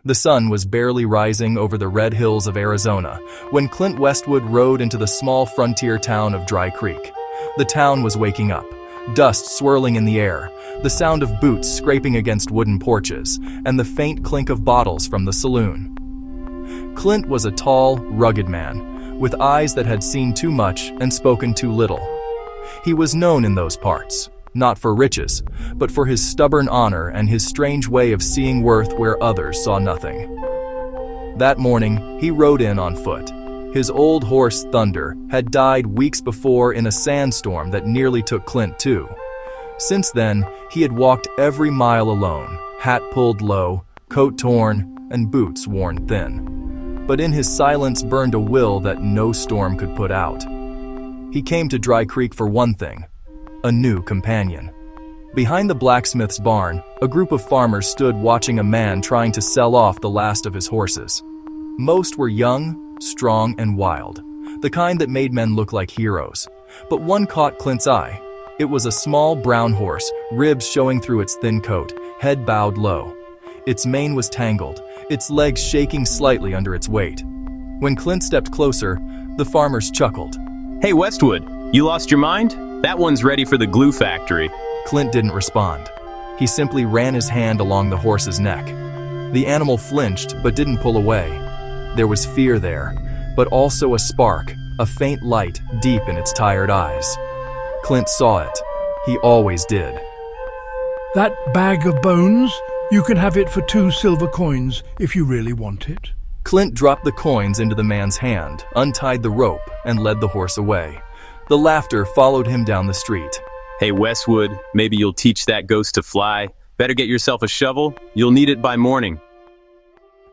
The sun was barely rising over the red hills of Arizona when Clint Westwood rode into the small frontier town of Dry Creek. The town was waking up, dust swirling in the air, the sound of boots scraping against wooden porches, and the faint clink of bottles from the saloon. Clint was a tall, rugged man, with eyes that had seen too much and spoken too little. He was known in those parts, not for riches, but for his stubborn honor and his strange way of seeing worth where others saw nothing. That morning, he rode in on foot. His old horse, Thunder, had died weeks before in a sandstorm that nearly took Clint too. Since then, he had walked every mile alone, hat pulled low, coat torn, and boots worn thin. But in his silence burned a will that no storm could put out. He came to Dry Creek for one thing: a new companion. Behind the blacksmith's barn, a group of farmers stood watching a man trying to sell off the last of his horses. Most were young, strong, and wild, the kind that made men look like heroes. But one caught Clint's eye. It was a small brown horse, ribs showing through its thin coat, head bowed low. Its mane was tangled, its legs shaking slightly under its weight. When Clint stepped closer, the farmers chuckled. "Hey Westwood, you lost your mind? That one's ready for the glue factory." Clint didn't respond. He simply ran his hand along the horse's neck. The animal flinched but didn't pull away. There was fear there, but also a spark, a faint light deep in its tired eyes. Clint saw it. He always did. "That bag of bones, you can have it for 2 silver coins if you really want it." Clint dropped the coins into the man's hand, untied the rope, and led the horse away. The laughter followed him down the street. "Hey Westwood, maybe you'll teach that ghost to fly. Better get yourself a shovel. You'll need it by morning."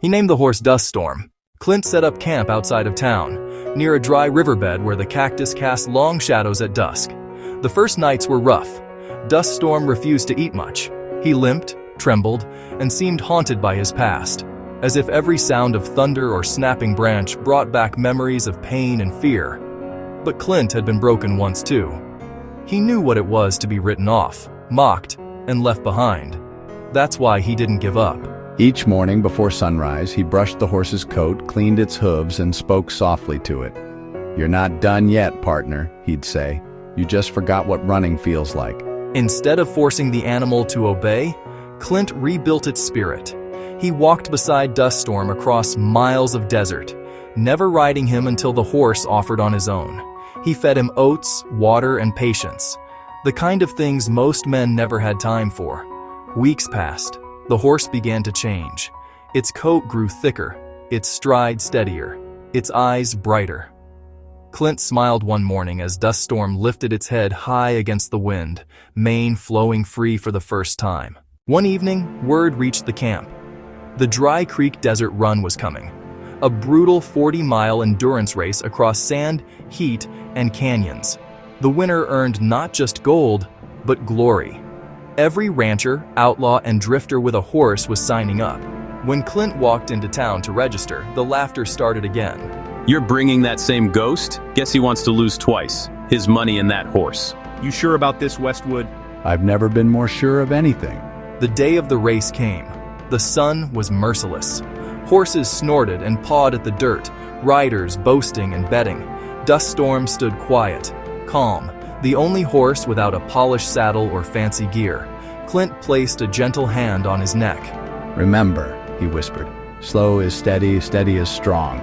He named the horse Dust Storm. Clint set up camp outside of town, near a dry riverbed where the cactus cast long shadows at dusk. The first nights were rough. Dust Storm refused to eat much. He limped, trembled, and seemed haunted by his past, as if every sound of thunder or snapping branch brought back memories of pain and fear. But Clint had been broken once too. He knew what it was to be written off, mocked, and left behind. That's why he didn't give up. Each morning before sunrise, he brushed the horse's coat, cleaned its hooves, and spoke softly to it. "You're not done yet, partner," he'd say. "You just forgot what running feels like." Instead of forcing the animal to obey, Clint rebuilt its spirit. He walked beside Dust Storm across miles of desert, never riding him until the horse offered on his own. He fed him oats, water, and patience, the kind of things most men never had time for. Weeks passed. The horse began to change. Its coat grew thicker, its stride steadier, its eyes brighter. Clint smiled one morning as Dust Storm lifted its head high against the wind, mane flowing free for the first time. One evening, word reached the camp. The Dry Creek Desert Run was coming. A brutal 40-mile endurance race across sand, heat, and canyons. The winner earned not just gold, but glory. Every rancher, outlaw, and drifter with a horse was signing up. When Clint walked into town to register, the laughter started again. "You're bringing that same ghost? Guess he wants to lose twice. His money and that horse." "You sure about this, Westwood?" "I've never been more sure of anything." The day of the race came. The sun was merciless. Horses snorted and pawed at the dirt, riders boasting and betting. Dust Storm stood quiet, calm, the only horse without a polished saddle or fancy gear. Clint placed a gentle hand on his neck. "Remember," he whispered, "slow is steady, steady is strong."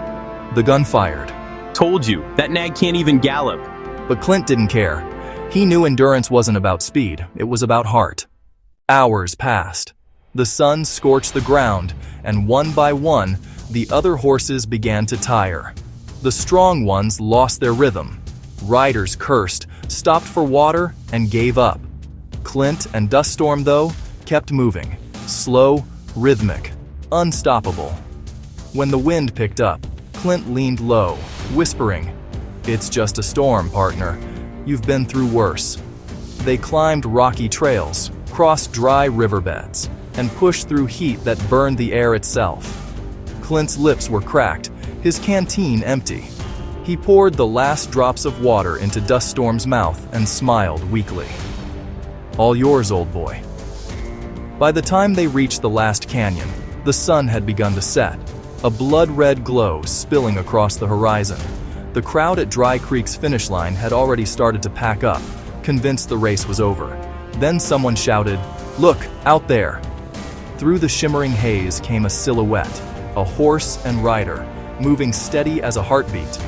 The gun fired. "Told you, that nag can't even gallop." But Clint didn't care. He knew endurance wasn't about speed, it was about heart. Hours passed. The sun scorched the ground, and one by one, the other horses began to tire. The strong ones lost their rhythm. Riders cursed, stopped for water, and gave up. Clint and Dust Storm, though, kept moving. Slow, rhythmic, unstoppable. When the wind picked up, Clint leaned low, whispering, "It's just a storm, partner. You've been through worse." They climbed rocky trails, crossed dry riverbeds, and pushed through heat that burned the air itself. Clint's lips were cracked, his canteen empty. He poured the last drops of water into Dust Storm's mouth and smiled weakly. "All yours, old boy." By the time they reached the last canyon, The sun had begun to set, a blood-red glow spilling across the horizon. The crowd at Dry Creek's finish line had already started to pack up, convinced the race was over. Then someone shouted, "Look, out there!" Through the shimmering haze came a silhouette, a horse and rider, moving steady as a heartbeat.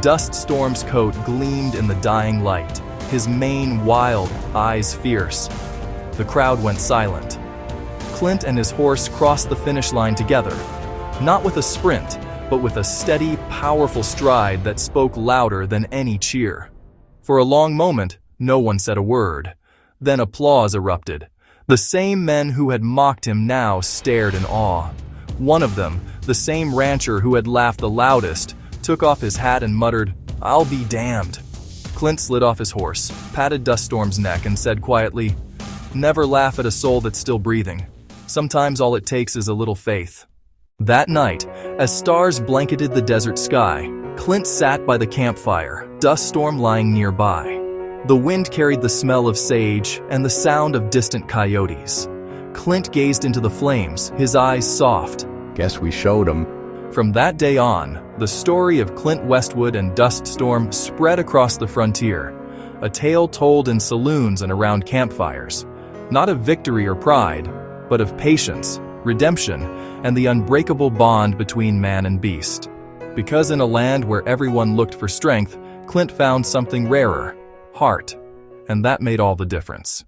Dust Storm's coat gleamed in the dying light, his mane wild, eyes fierce. The crowd went silent. Clint and his horse crossed the finish line together, not with a sprint, but with a steady, powerful stride that spoke louder than any cheer. For a long moment, no one said a word. Then applause erupted. The same men who had mocked him now stared in awe. One of them, the same rancher who had laughed the loudest, took off his hat and muttered, "I'll be damned." Clint slid off his horse, patted Dust Storm's neck, and said quietly, "Never laugh at a soul that's still breathing. Sometimes all it takes is a little faith." That night, as stars blanketed the desert sky, Clint sat by the campfire, Dust Storm lying nearby. The wind carried the smell of sage and the sound of distant coyotes. Clint gazed into the flames, his eyes soft. Guess we showed 'em. From that day on, the story of Clint Westwood and Dust Storm spread across the frontier, a tale told in saloons and around campfires, not of victory or pride, but of patience, redemption, and the unbreakable bond between man and beast. Because in a land where everyone looked for strength, Clint found something rarer, heart, and that made all the difference.